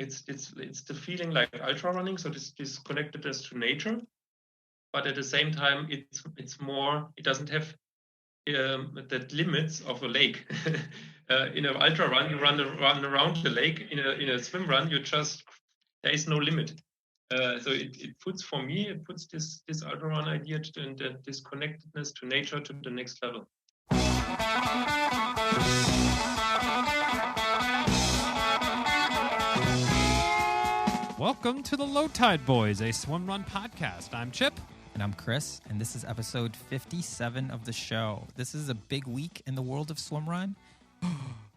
It's the feeling like ultra running, so this connectedness to nature, but at the same time it's more. It doesn't have the limits of a lake. In an ultra run, you run around the lake. In a swim run, there is no limit. So it puts this ultra run idea and this connectedness to nature to the next level. Welcome to the Low Tide Boyz, a Swimrun podcast. I'm Chip. And I'm Chris, and this is episode 57 of the show. This is a big week in the world of swimrun.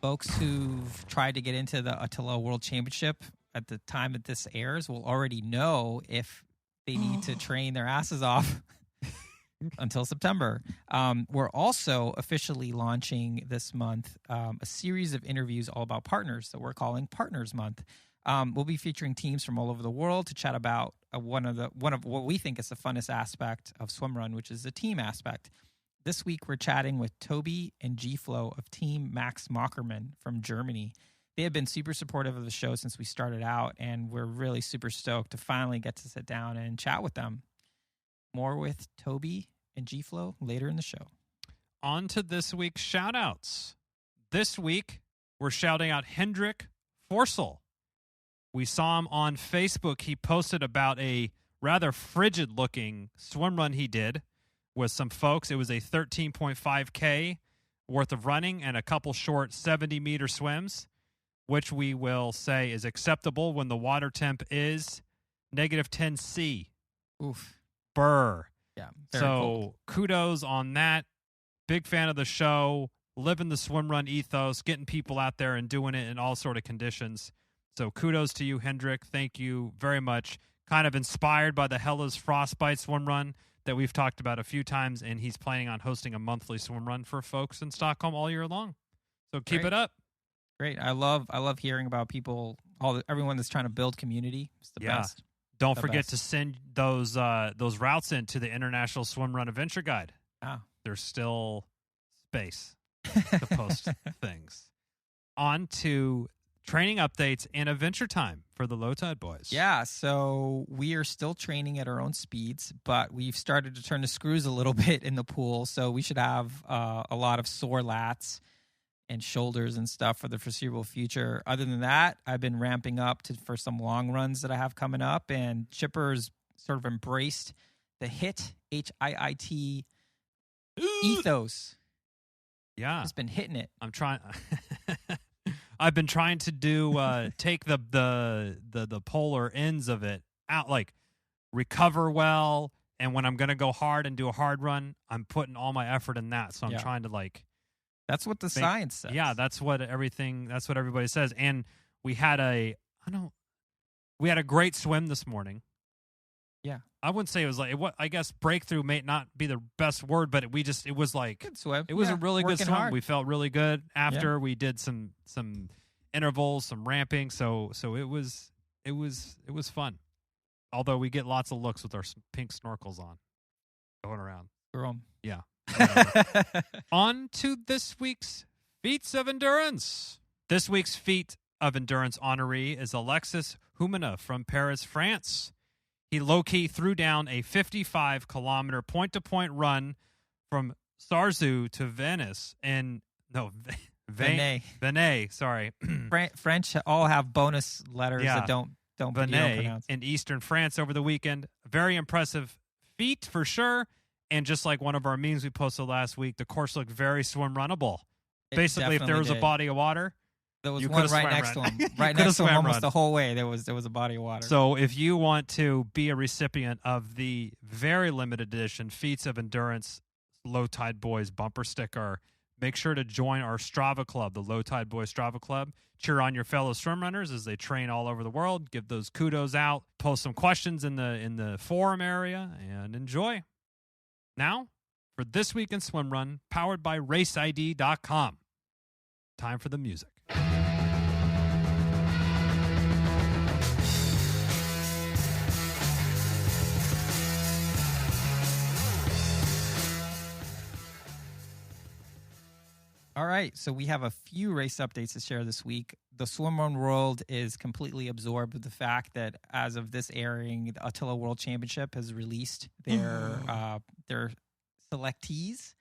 Folks who've tried to get into the Attila World Championship at the time that this airs will already know if they need to train their asses off until September. We're also officially launching this month a series of interviews all about partners that we're calling Partners Month. We'll be featuring teams from all over the world to chat about one of what we think is the funnest aspect of swimrun, which is the team aspect. This week, we're chatting with Toby and G Flo of Team Max Mockermann from Germany. They have been super supportive of the show since we started out, and we're really super stoked to finally get to sit down and chat with them. More with Toby and G Flo later in the show. On to this week's shoutouts. This week, we're shouting out Henrick Forssell. We saw him on Facebook. He posted about a rather frigid-looking swim run he did with some folks. It was a 13.5K worth of running and a couple short 70-meter swims, which we will say is acceptable when the water temp is negative 10 C. Oof. Brr. Yeah. So cold. Kudos on that. Big fan of the show. Living the swim run ethos, getting people out there and doing it in all sort of conditions. So kudos to you, Henrick. Thank you very much. Kind of inspired by the Helas Frostbite Swimrun that we've talked about a few times, and he's planning on hosting a monthly swimrun for folks in Stockholm all year long. So keep it up. Great. I love hearing about people, everyone that's trying to build community. It's the best. Don't forget to send those routes into the International Swimrun Adventure Guide. There's still space to post things. On to training updates and adventure time for the Low Tide Boyz. Yeah, so we are still training at our own speeds, but we've started to turn the screws a little bit in the pool, so we should have a lot of sore lats and shoulders and stuff for the foreseeable future. Other than that, I've been ramping up for some long runs that I have coming up, and Chipper's sort of embraced the HIIT, H-I-I-T ethos. Yeah. He's been hitting it. I'm trying... I've been trying to do take the polar ends of it out, like recover well, and when I'm gonna go hard and do a hard run, I'm putting all my effort in that. So I'm trying to That's what the science says. Yeah, that's what everybody says. And we had a great swim this morning. Yeah. I wouldn't say it was I guess breakthrough may not be the best word, but it was like good swim. It was a really good swim. Hard. We felt really good after we did some intervals, some ramping. So it was fun. Although we get lots of looks with our pink snorkels on, going around. Yeah. On to this week's feats of endurance. This week's feat of endurance honoree is Alexis Humana from Paris, France. He low-key threw down a 55-kilometer point-to-point run from Sarzeau to Venice. Venay, sorry. French all have bonus letters that don't pronounce. In eastern France over the weekend. Very impressive feat for sure. And just like one of our memes we posted last week, the course looked very swim-runnable. Basically, if there was a body of water, there was one right next to him. Right next to him almost the whole way. There was a body of water. So if you want to be a recipient of the very limited edition Feats of Endurance Low Tide Boyz bumper sticker, make sure to join our Strava Club, the Low Tide Boyz Strava Club. Cheer on your fellow swim runners as they train all over the world. Give those kudos out. Post some questions in the forum area and enjoy. Now, for This Week in Swimrun, powered by RaceID.com. Time for the music. All right, so we have a few race updates to share this week. the swimrun world is completely absorbed with the fact that as of this airing, the Attila World Championship has released their selectees,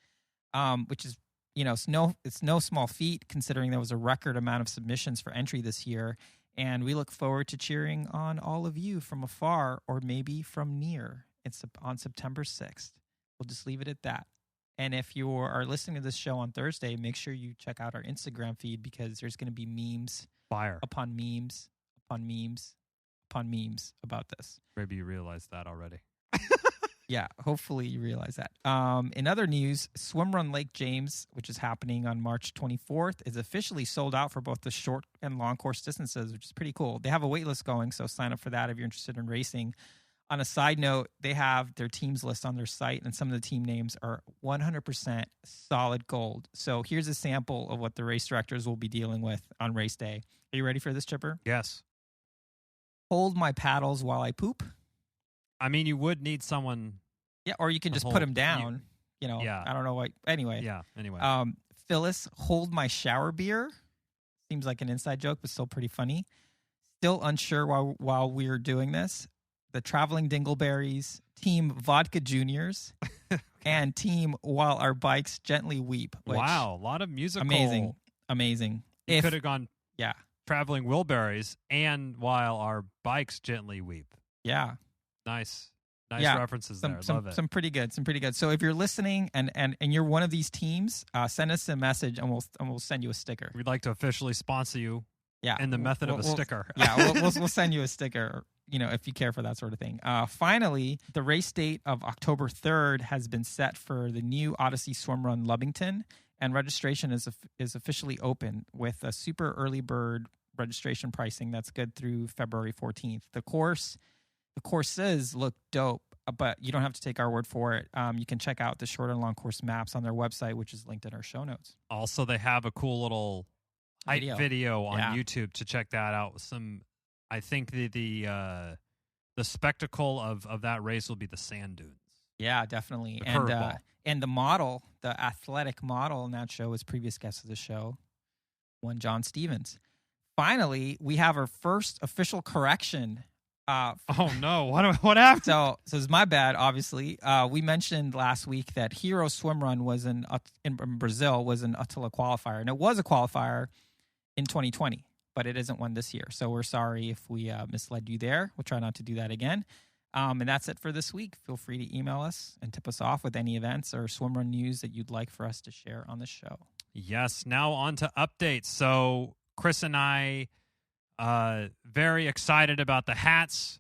which is it's no small feat considering there was a record amount of submissions for entry this year, and we look forward to cheering on all of you from afar or maybe from near. It's on September 6th. We'll just leave it at that. And if you are listening to this show on Thursday, make sure you check out our Instagram feed because there's going to be memes, Fire upon memes, upon memes, upon memes about this. Maybe you realize that already. Yeah, hopefully you realize that. In other news, Swimrun Lake James, which is happening on March 24th, is officially sold out for both the short and long course distances, which is pretty cool. They have a wait list going, so sign up for that if you're interested in racing. On a side note, they have their teams list on their site, and some of the team names are 100% solid gold. So here's a sample of what the race directors will be dealing with on race day. Are you ready for this, Chipper? Yes. Hold my paddles while I poop. I mean, you would need someone. Yeah, or you can just put them down. Yeah. I don't know what. Anyway. Yeah, anyway. Phyllis, hold my shower beer. Seems like an inside joke, but still pretty funny. Still unsure while we're doing this. The Traveling Dingleberries, Team Vodka Juniors, and Team While Our Bikes Gently Weep. Wow, a lot of musical. Amazing. You could have gone yeah. Traveling Wilburys and While Our Bikes Gently Weep. Yeah. Nice references there. Love it. Some pretty good. So if you're listening and you're one of these teams, send us a message and we'll send you a sticker. We'd like to officially sponsor you. Yeah. In the method of a sticker. Yeah, we'll send you a sticker. If you care for that sort of thing. Finally, the race date of October 3rd has been set for the new Odyssey Swimrun Lovington, and registration is officially open with a super early bird registration pricing that's good through February 14th. The courses look dope, but you don't have to take our word for it. You can check out the short and long course maps on their website, which is linked in our show notes. Also, they have a cool little video on YouTube to check that out. I think the spectacle of that race will be the sand dunes. Yeah, definitely. The and the model, the athletic model in that show was previous guest of the show, one John Stevens. Finally, we have our first official correction. Oh no! What happened? So it's my bad. Obviously, we mentioned last week that Hero Swimrun was in Brazil was an Attila qualifier, and it was a qualifier in 2020. But it isn't one this year. So we're sorry if we misled you there. We'll try not to do that again. And that's it for this week. Feel free to email us and tip us off with any events or swimrun news that you'd like for us to share on the show. Yes. Now on to updates. So Chris and I, very excited about the hats.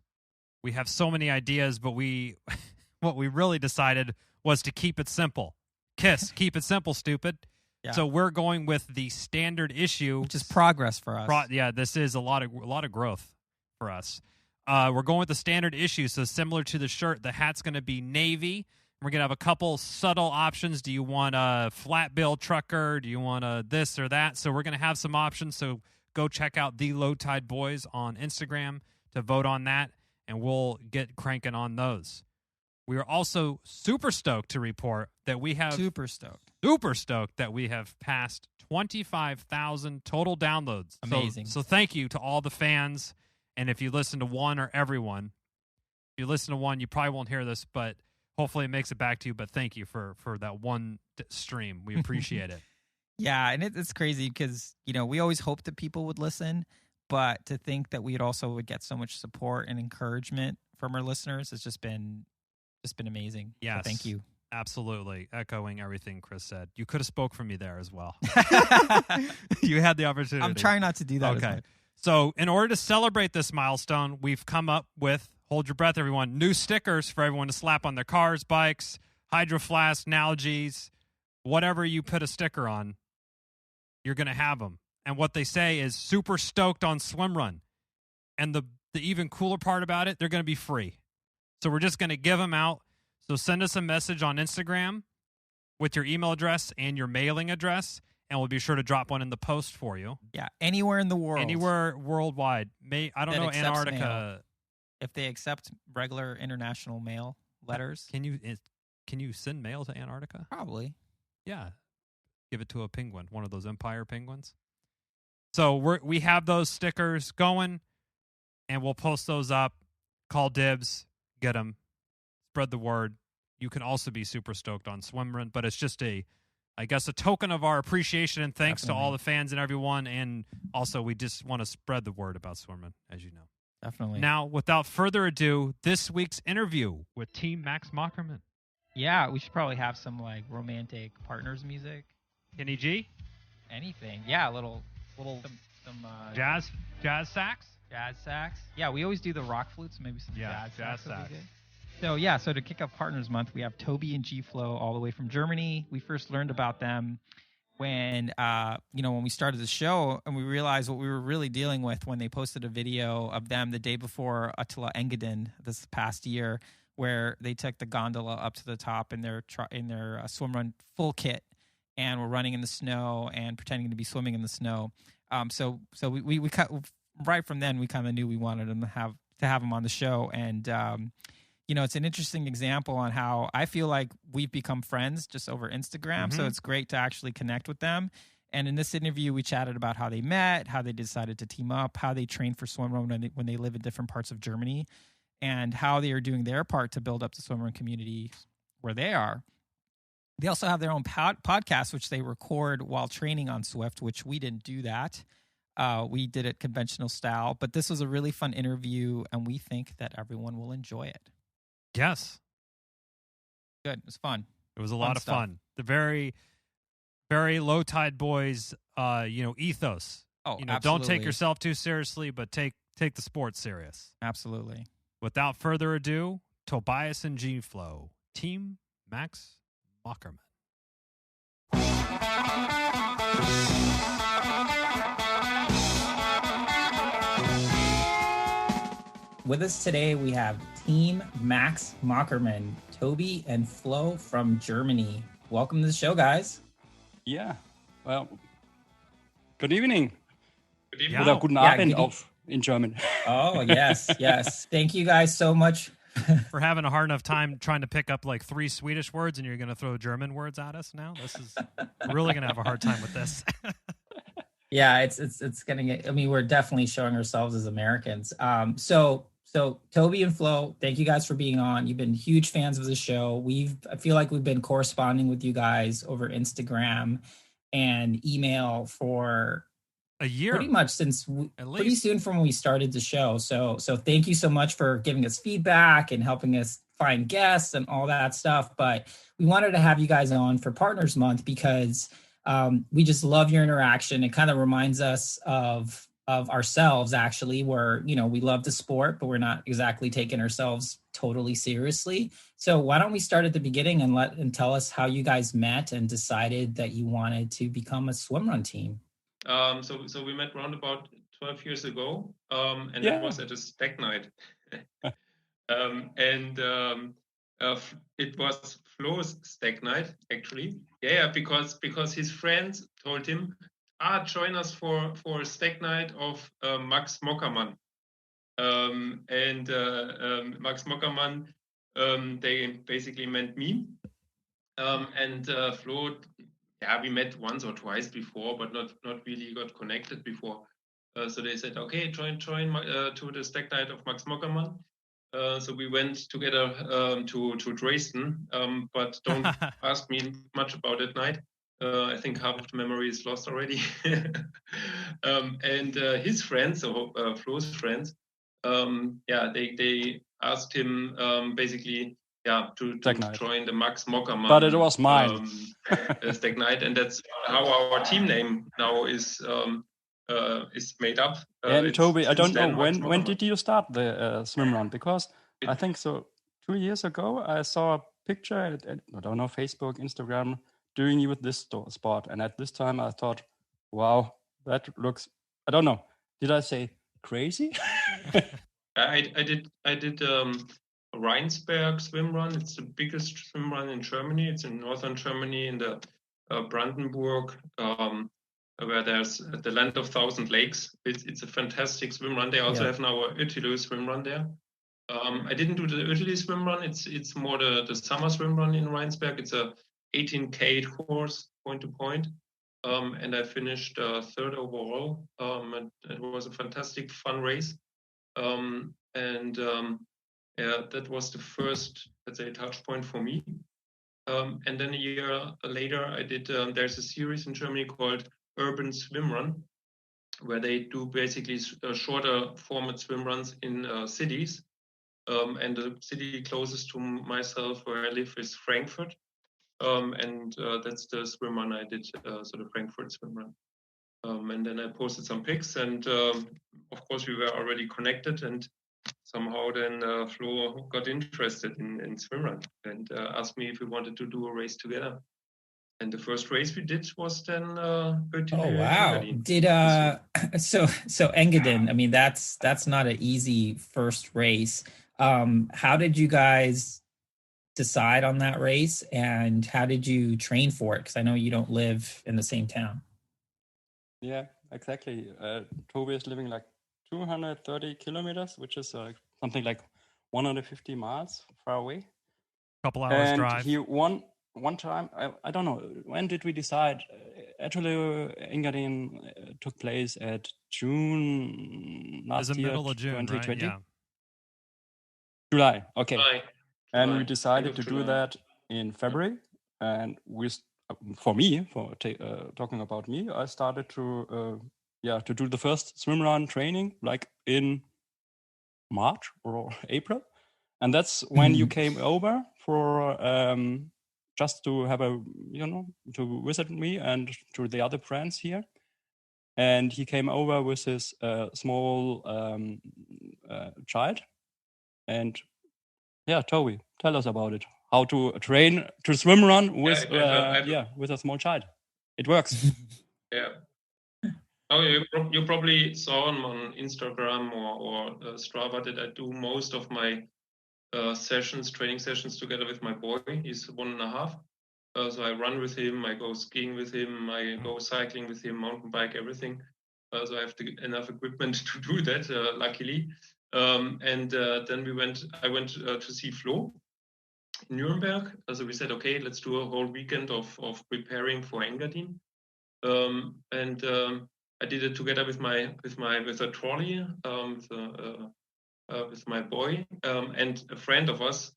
We have so many ideas, but what we really decided was to keep it simple. Keep it simple, stupid. Yeah. So we're going with the standard issue, which is progress for us. This is a lot of growth for us. We're going with the standard issue, so similar to the shirt, the hat's going to be navy. We're going to have a couple subtle options. Do you want a flat bill trucker? Do you want a this or that? So we're going to have some options. So go check out the Low Tide Boyz on Instagram to vote on that, and we'll get cranking on those. We are also super stoked to report that we have super stoked that we have passed 25,000 total downloads. Amazing. So thank you to all the fans. And if you listen to one or everyone, if you listen to one, you probably won't hear this, but hopefully it makes it back to you. But thank you for that one stream. We appreciate it. Yeah, and it's crazy because we always hoped that people would listen, but to think that we would get so much support and encouragement from our listeners has just been amazing. Yes. So thank you. Absolutely. Echoing everything Chris said. You could have spoke for me there as well. You had the opportunity. I'm trying not to do that. Okay. So in order to celebrate this milestone, we've come up with, hold your breath, everyone, new stickers for everyone to slap on their cars, bikes, Hydro Flask, Nalgees, whatever you put a sticker on, you're going to have them. And what they say is super stoked on Swimrun. And the even cooler part about it, they're going to be free. So we're just going to give them out. So send us a message on Instagram with your email address and your mailing address, and we'll be sure to drop one in the post for you. Yeah, anywhere in the world. Anywhere worldwide. I don't know, Antarctica. Mail. If they accept regular international mail letters. Can you send mail to Antarctica? Probably. Yeah. Give it to a penguin, one of those Empire penguins. So we have those stickers going, and we'll post those up. Call dibs, get them, spread the word. You can also be super stoked on Swimrun, but it's just a token of our appreciation and thanks to all the fans and everyone. And also, we just want to spread the word about Swimrun, as you know. Definitely. Now, without further ado, this week's interview with Team Max Mockermann. Yeah, we should probably have some like romantic partners music. Kenny G? Anything. Yeah, some jazz sax? Jazz sax. Yeah, we always do the rock flutes, maybe some jazz sax. So to kick off Partners Month, we have Toby and G Flo all the way from Germany. We first learned about them when we started the show, and we realized what we were really dealing with when they posted a video of them the day before Attila Engadin this past year, where they took the gondola up to the top in their swimrun full kit and were running in the snow and pretending to be swimming in the snow. So we right from then we kind of knew we wanted them to have them on the show, and it's an interesting example on how I feel like we've become friends just over Instagram. Mm-hmm. So it's great to actually connect with them. And in this interview, we chatted about how they met, how they decided to team up, how they train for swimrun when they live in different parts of Germany, and how they are doing their part to build up the swimrun community where they are. They also have their own podcast, which they record while training on Swift, which we didn't do that. We did it conventional style, but this was a really fun interview, and we think that everyone will enjoy it. Yes. Good. It was fun. It was a lot of fun. The very, very Low Tide Boyz, ethos. Oh, absolutely. Don't take yourself too seriously, but take the sport serious. Absolutely. Without further ado, Tobias and G Flo, Team Max Mockermann. With us today, we have Team Max Mockermann, Toby and Flo from Germany. Welcome to the show, guys. Yeah, well, good evening. Good evening. Oder guten Abend in German. Oh, yes. Thank you guys so much. We're having a hard enough time trying to pick up like 3 Swedish words, and you're going to throw German words at us now? We're really going to have a hard time with this. Yeah, it's going to get, we're definitely showing ourselves as Americans. So Toby and Flo, thank you guys for being on. You've been huge fans of the show. I feel like we've been corresponding with you guys over Instagram and email for a year, pretty much since pretty soon from when we started the show. So thank you so much for giving us feedback and helping us find guests and all that stuff. But we wanted to have you guys on for Partners Month because we just love your interaction. It kind of reminds us of ourselves, actually, where, we love the sport, but we're not exactly taking ourselves totally seriously. So why don't we start at the beginning and tell us how you guys met and decided that you wanted to become a swimrun team? So we met around about 12 years ago, and it was at a stag night. It was Flo's stag night, actually. Yeah, because his friends told him, join us for a stag night of Max Mockermann. Max Mockermann, they basically meant me. Flo, we met once or twice before, but not really got connected before. So they said, okay, join to the stag night of Max Mockermann. So we went together to Dresden, but don't ask me much about that night. I think half of the memory is lost already. His friends, so Flo's friends, they asked him basically, to join the Max Mockermann. But it was mine. Stag night, and that's how our team name now is made up. And Toby, I don't know when did you start the swimrun? Because I think so 2 years ago I saw a picture at I don't know, Facebook, Instagram, doing you with this sport, and at this time I thought, wow, that looks, I don't know, did I say crazy? I did Rheinsberg swimrun. It's the biggest swimrun in Germany. It's in northern Germany, in the Brandenburg, where there's the land of 1,000 lakes. It's a fantastic swimrun. They also have now a Utility swimrun there. I didn't do the Utility swimrun. It's more the summer swimrun in Rheinsberg. It's a 18K course, point to point. and I finished third overall. And it was a fantastic, fun race. That was the first, let's say, touch point for me. And then a year later, I did. There's a series in Germany called Urban Swimrun, where they do basically shorter format swim runs in cities. And the city closest to myself where I live is Frankfurt. That's the swim run I did, so the Frankfurt swim run. And then I posted some pics, and of course we were already connected, and somehow then Flo got interested in swimrun and asked me if we wanted to do a race together. And the first race we did was then Engadin. Did so Engadin, I mean that's not an easy first race. How did you guys decide on that race, and how did you train for it? Because I know you don't live in the same town. Yeah, exactly. Toby is living like 230 kilometers, which is something like 150 miles far away. Couple hours drive. He won one time. I don't know, when did we decide? Actually, Engadin took place at June last year, middle of June, 2020. right? Yeah. July, okay. July. And we decided to do that in February. And for me, talking about me, I started to do the first swimrun training like in March or April. And that's when you came over for just to have to visit me and to the other friends here. And he came over with his small child. And yeah, Toby, tell us about it. How to train to swimrun with with a small child. It works. Yeah. Oh, you probably saw on Instagram or Strava that I do most of my training sessions together with my boy. He's 1.5. So I run with him, I go skiing with him, I go cycling with him, mountain bike, everything. So I have enough equipment to do that, luckily. Then I went to see Flo in Nuremberg. So we said, okay, let's do a whole weekend of preparing for Engadin. I did it together with a trolley, with my boy, and a friend of us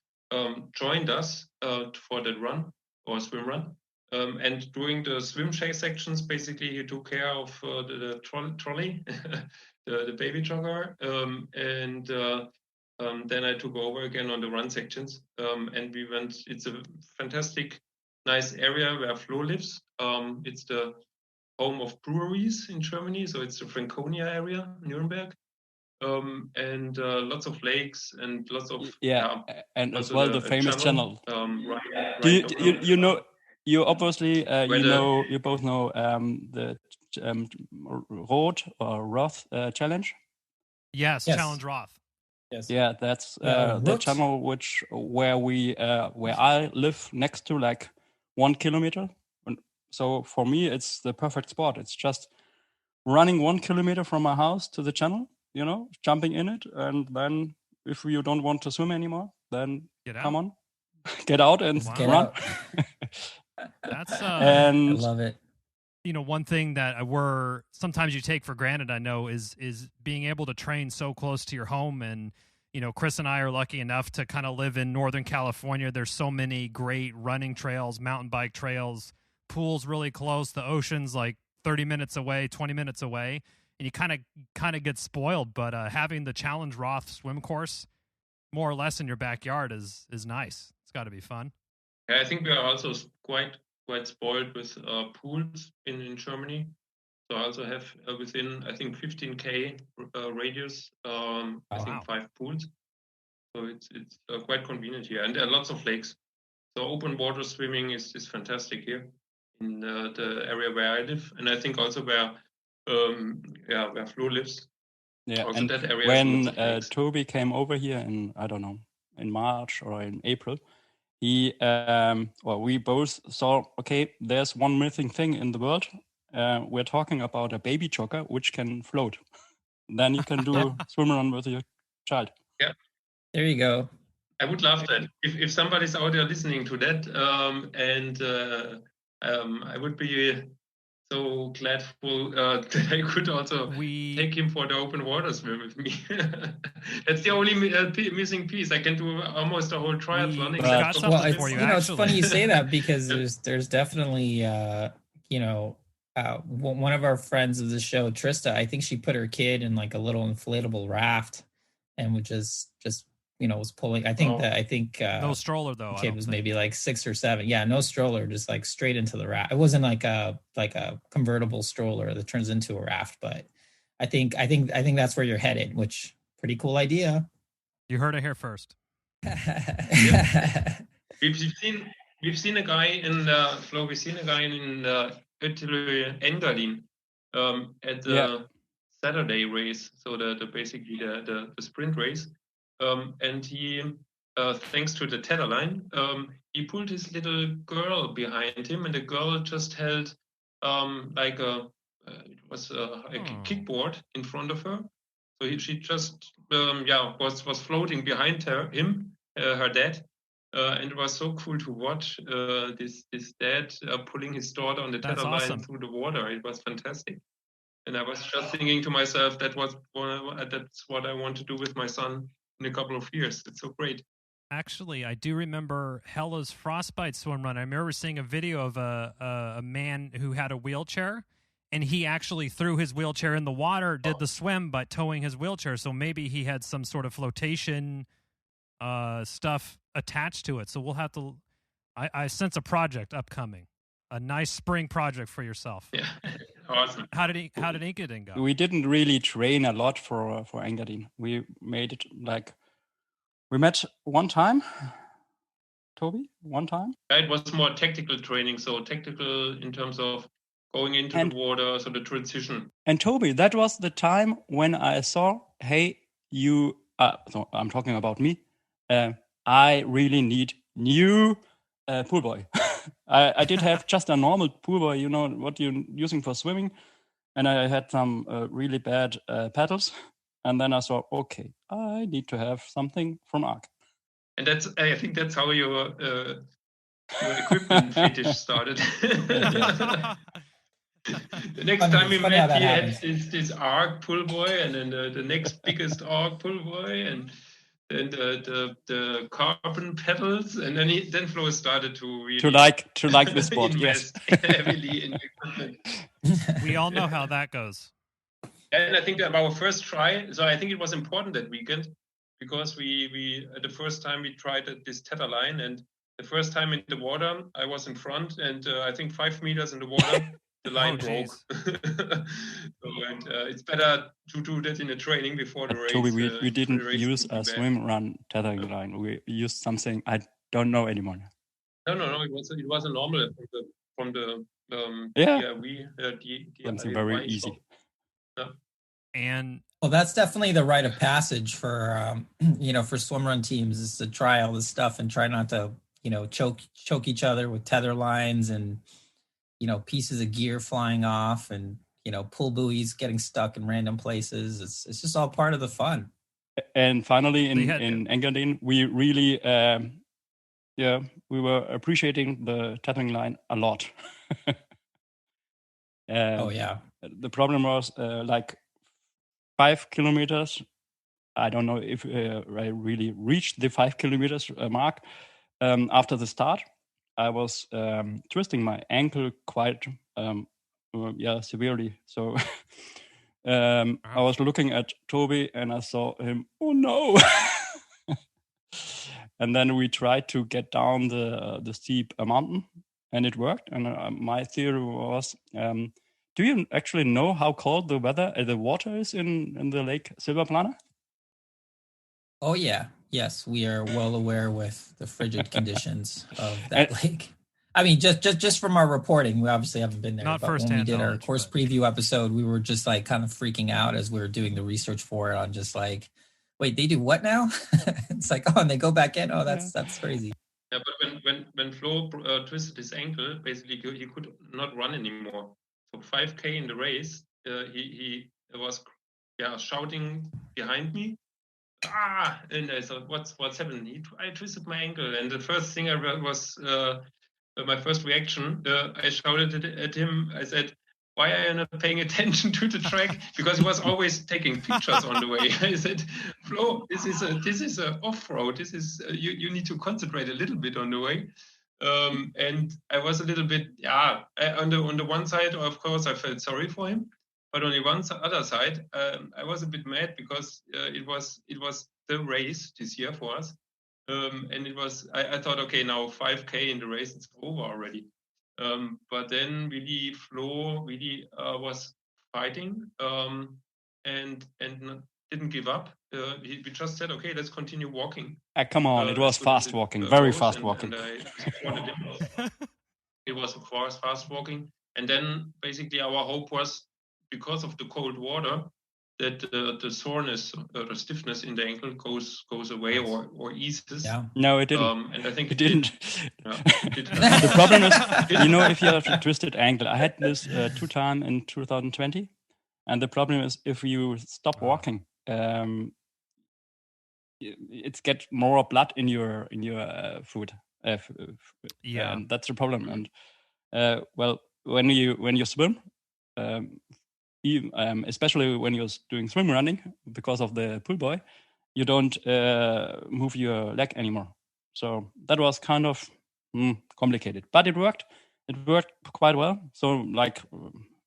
joined us for that run or swim run. And during the swim sections, basically he took care of the trolley, the baby jogger, then I took over again on the run sections, and we went. It's a fantastic, nice area where Flo lives. It's the home of breweries in Germany, so it's the Franconia area, Nuremberg, and lots of lakes and lots of and as well the famous channel. Right you obviously you both know the Roth or Roth challenge. Yes, Challenge Roth. Yes. Yeah, that's the channel where I live next to, like 1 kilometer. So for me, it's the perfect spot. It's just running 1 kilometer from my house to the channel, jumping in it. And then if you don't want to swim anymore, then come on, get out and run. That's I love it. One thing that sometimes you take for granted, I know, is being able to train so close to your home. And, Chris and I are lucky enough to kind of live in Northern California. There's so many great running trails, mountain bike trails, pools really close. The ocean's like 30 minutes away, 20 minutes away. And you kind of get spoiled. But having the Challenge Roth swim course more or less in your backyard is nice. It's got to be fun. Yeah, I think we are also quite spoiled with pools in Germany. So I also have within, I think, 15K radius, I think 5 pools. So it's quite convenient here. And there are lots of lakes. So open water swimming is fantastic here in the area where I live. And I think also where Flo lives. Yeah, also and that area when Toby came over here in March or in April, we both saw, okay, there's one missing thing in the world. We're talking about a baby jogger which can float. Then you can do swimrun with your child. Yeah, there you go. I would love that. If somebody's out there listening to that, I would be so gladful that I could also take him for the open water swim with me. That's the only missing piece. I can do almost a whole triathlon. It's funny you say that because there's definitely one of our friends of the show, Trista. I think she put her kid in like a little inflatable raft and would just was pulling. I think no stroller though. The kid was maybe like 6 or 7. Yeah, no stroller, just like straight into the raft. It wasn't like a convertible stroller that turns into a raft, but I think that's where you're headed, which pretty cool idea. You heard it here first. We've seen a guy in Flo. We've seen a guy in Engadin at the Saturday race. So the basically the sprint race. And he, thanks to the tether line, he pulled his little girl behind him, and the girl just held like a kickboard in front of her. So she just was floating behind her dad, and it was so cool to watch this dad pulling his daughter on the tether line through the water. It was fantastic. And I was just thinking to myself, that's what I want to do with my son in a couple of years. It's so great. Actually, I do remember Helas Frostbite Swimrun. I remember seeing a video of a man who had a wheelchair, and he actually threw his wheelchair in the water, did the swim, but towing his wheelchair. So maybe he had some sort of flotation stuff attached to it. So we'll have to. I sense a project upcoming, a nice spring project for yourself. Yeah, awesome. How did Engadin go? We didn't really train a lot for Engadin. We made it like we met one time. Toby, one time. It was more tactical training, so tactical in terms of going into the water, so the transition. And Toby, that was the time when I saw, hey, you. So I'm talking about me. I really need new pool boy. I did have just a normal pool boy, you know, what you're using for swimming. And I had some really bad paddles. And then I thought, okay, I need to have something from ARC. And I think that's how your equipment fetish started. The next time we met, he had this ARC pull boy, and then the next biggest ARC pull boy, and then the carbon pedals, and then Flo started to really like the sport. Invest heavily in equipment. We all know how that goes. And I think that our first try, so I think it was important that weekend because we the first time we tried this tether line, and the first time in the water, I was in front, and I think 5 meters in the water. The line broke. It's better to do that in a training before the race. Toby, we didn't use a Swimrun tethering line. We used something I don't know anymore. No. It was a normal from the something very easy. Yeah. And that's definitely the rite of passage for for swimrun teams is to try all this stuff and try not to choke each other with tether lines and pieces of gear flying off and, pull buoys getting stuck in random places. It's just all part of the fun. And finally in Engadin, we really, we were appreciating the tethering line a lot. The problem was like 5 kilometers. I don't know if I really reached the 5 kilometers mark after the start. I was twisting my ankle quite severely. So I was looking at Toby and I saw him, oh no. And then we tried to get down the steep mountain and it worked. And my theory was, do you actually know how cold the water is in the Lake Silverplana? Oh, yeah. Yes, we are well aware with the frigid conditions of that lake. I mean, just from our reporting, we obviously haven't been there. Not but when we did our course preview episode, we were just like kind of freaking out as we were doing the research for it on just like, wait, they do what now? It's like, and they go back in. Oh, that's crazy. Yeah, but when Flo twisted his ankle, basically he could not run anymore. So 5K in the race, he was shouting behind me. And I thought, what's happening? I twisted my ankle, and the first thing I read was my first reaction. I shouted at him. I said, why are you not paying attention to the track? Because he was always taking pictures on the way. I said, Flo, this is a off-road. This is you need to concentrate a little bit on the way. And I was a little bit, on the one side, of course, I felt sorry for him. But on the other side, I was a bit mad because it was the race this year for us. And it was, I thought, okay, now 5K in the race, it's over already. But then really Flo was fighting and didn't give up. We just said, okay, let's continue walking. Come on, it was fast walking, very fast walking. It was fast walking. And then basically our hope was, because of the cold water, that the soreness, the stiffness in the ankle goes away or eases. Yeah. No, it didn't. And I think it didn't. It did. The problem is, if you have a twisted ankle, I had this 2 times in 2020, and the problem is if you stop walking, it gets more blood in your foot. Yeah, and that's the problem. And when you swim. Especially when you're doing swim running, because of the pull buoy, you don't move your leg anymore. So that was kind of complicated, but it worked. It worked quite well. So like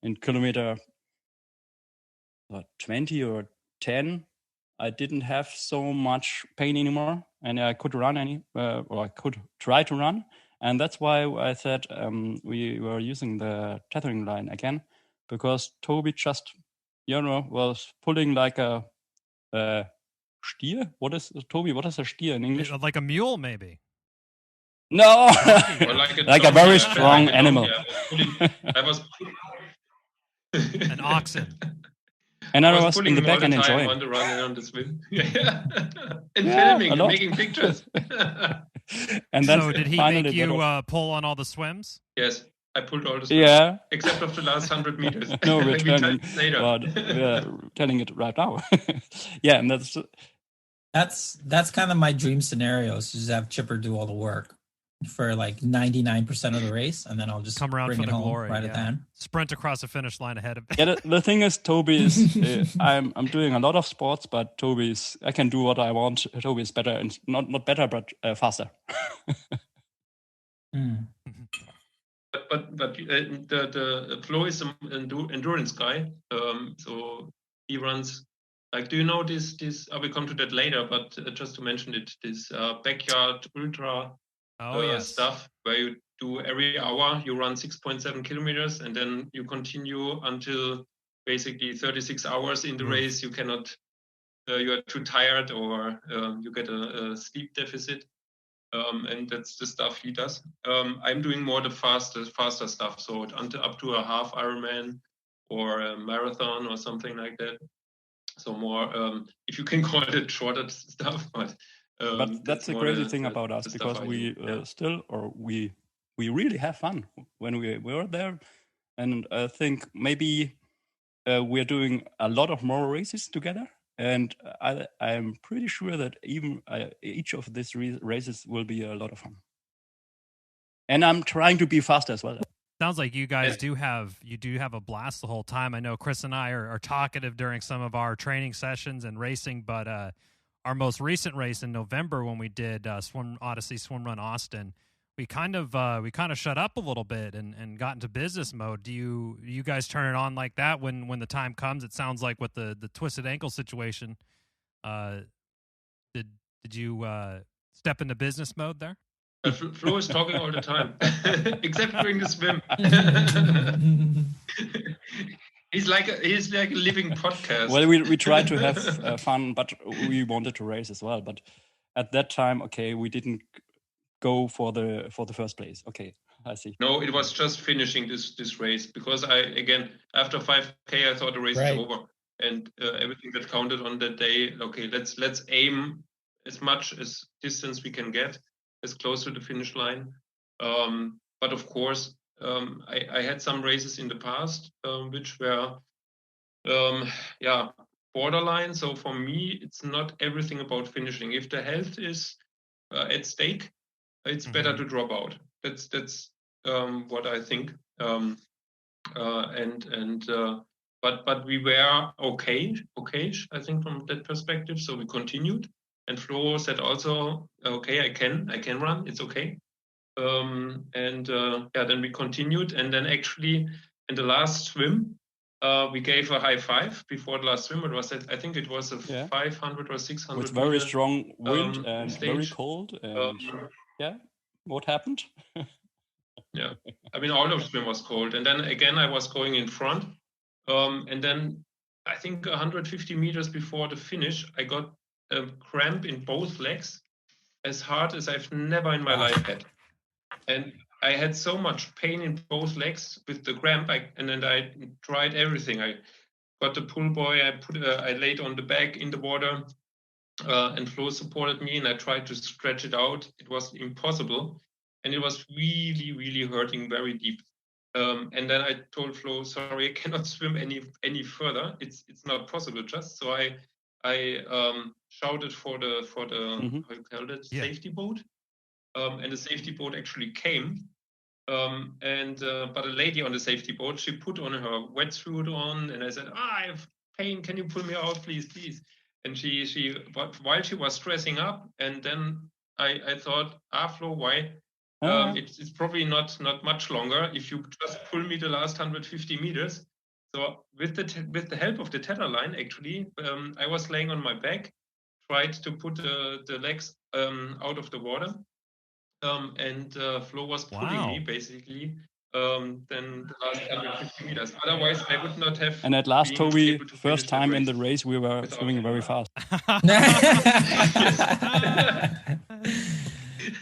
in kilometer 20 or 10, I didn't have so much pain anymore, and I could run or I could try to run. And that's why I said we were using the tethering line again. Because Toby just, was pulling like a steer. What is Toby? What is a steer in English? Like a mule, maybe. No, like a very strong animal. I was an oxen. And I was in the back and enjoying. On the run and on the swim. And filming and making pictures. And then so did he make you pull on all the swims? Yes. I pulled all the swims. Yeah. Except of the last 100 meters. No, we're telling it right now. Yeah, and that's kind of my dream scenario, is just have Chipper do all the work for like 99% of the race, and then I'll just come around bring for it the home glory, right at the end. Sprint across the finish line ahead of me. Yeah, the thing is, Toby is I'm doing a lot of sports, but Toby's I can do what I want. Toby is better, and not better, but faster. But the Flo is an endurance guy, so he runs. Like, do you know this? I will come to that later, but just to mention it, this backyard ultra stuff where you do every hour you run 6.7 kilometers, and then you continue until basically 36 hours in the race. You cannot, you are too tired, or you get a sleep deficit. And that's the stuff he does. I'm doing more the faster stuff, so up to a half Ironman or a marathon or something like that. So more, if you can call it shorter stuff, but that's the crazy thing about us, because we we really have fun when we were there, and I think maybe we're doing a lot of more races together. And I'm pretty sure that even each of these races will be a lot of fun. And I'm trying to be fast as well. Sounds like you guys do have a blast the whole time. I know Chris and I are talkative during some of our training sessions and racing, but our most recent race in November, when we did Swim Odyssey Swimrun Austin, we kind of shut up a little bit and got into business mode. Do you guys turn it on like that when the time comes? It sounds like with the twisted ankle situation, did you step into business mode there? Flo is talking all the time, except during the swim. He's like a living podcast. Well, we tried to have fun, but we wanted to race as well. But at that time, we didn't go for the first place. Okay, I see. No, it was just finishing this race, because after 5K I thought the race is over, and everything that counted on that day. Okay, let's aim as much as distance we can get, as close to the finish line. But of course, I had some races in the past which were borderline. So for me, it's not everything about finishing. If the health is at stake, it's better to drop out. That's what I think. But we were okay, I think, from that perspective. So we continued, and Flo said also, okay, I can run, it's okay. Then we continued, and then actually in the last swim, we gave a high five before the last swim. It was, I think it was a 500 or 600 with very meter, strong wind and stage. very cold. And what happened? Yeah, I mean, all of swim was cold, and then again I was going in front, and then I think 150 meters before the finish, I got a cramp in both legs, as hard as I've never in my life had, and I had so much pain in both legs with the cramp. And then I tried everything. I got the pull buoy. I laid on the back in the water, and Flo supported me, and I tried to stretch it out. It was impossible. And it was really, really hurting very deep. And then I told Flo, sorry, I cannot swim any further. It's not possible. Just so I shouted for the how you call it, safety boat, and the safety boat actually came. But a lady on the safety boat, she put on her wetsuit on, and I said, I have pain. Can you pull me out, please? And she while she was stressing up, and then I thought, Flo, why? It's probably not much longer if you just pull me the last 150 meters. So with the help of the tether line, actually, I was laying on my back, tried to put the legs out of the water, and Flo was pulling me basically. Then the last 150 meters. Otherwise, I would not have. And at last, Toby, first time in the race, we were swimming very fast.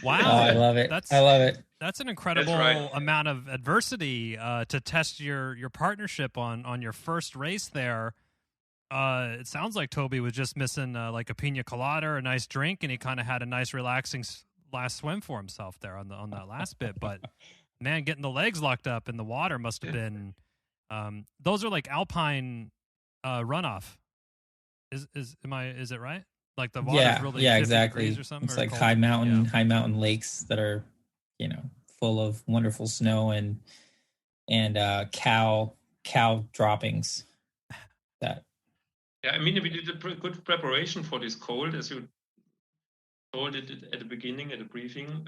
Wow, I love it. I love it. That's an incredible amount of adversity to test your partnership on your first race there. It sounds like Toby was just missing like a pina colada or a nice drink, and he kind of had a nice relaxing last swim for himself there on that last bit. But man, getting the legs locked up in the water must have been. Those are like alpine runoff. Is it right? Like the water is really 50 exactly. degrees or something. It's like high mountain lakes that are, full of wonderful snow and cow droppings. That. Yeah, I mean, we did a good preparation for this cold, as you told it at the beginning at the briefing,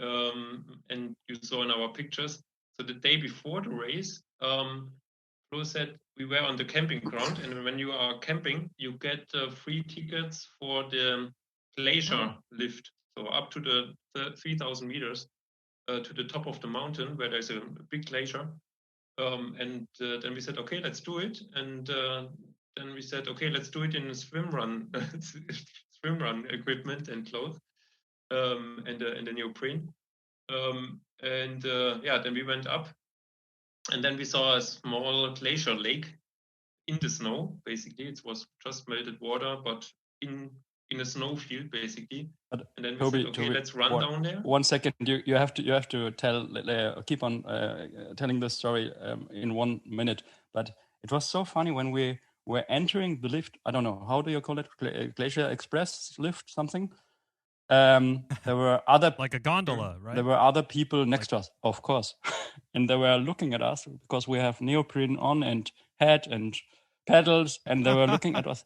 and you saw in our pictures. So the day before the race, Flo said we were on the camping ground, and when you are camping, you get free tickets for the glacier lift, so up to the 3,000 meters to the top of the mountain where there's a big glacier. Then we said, okay, let's do it. And then we said, okay, let's do it in swimrun equipment and clothes, and the neoprene. Then we went up, and then we saw a small glacier lake in the snow. Basically, it was just melted water, but in a snowfield, basically. And then we said, okay, let's run down there. 1 second, you have to tell, keep on telling the story in 1 minute. But it was so funny when we were entering the lift. I don't know, how do you call it? Glacier Express lift, something. There were other like a gondola, right? There were other people next to us, of course, and they were looking at us because we have neoprene on and hat and pedals, and they were looking at us.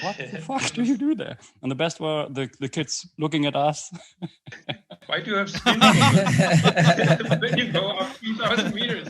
What the fuck do you do there? And the best were the kids looking at us. Why do you have skin when you go up 3,000 meters?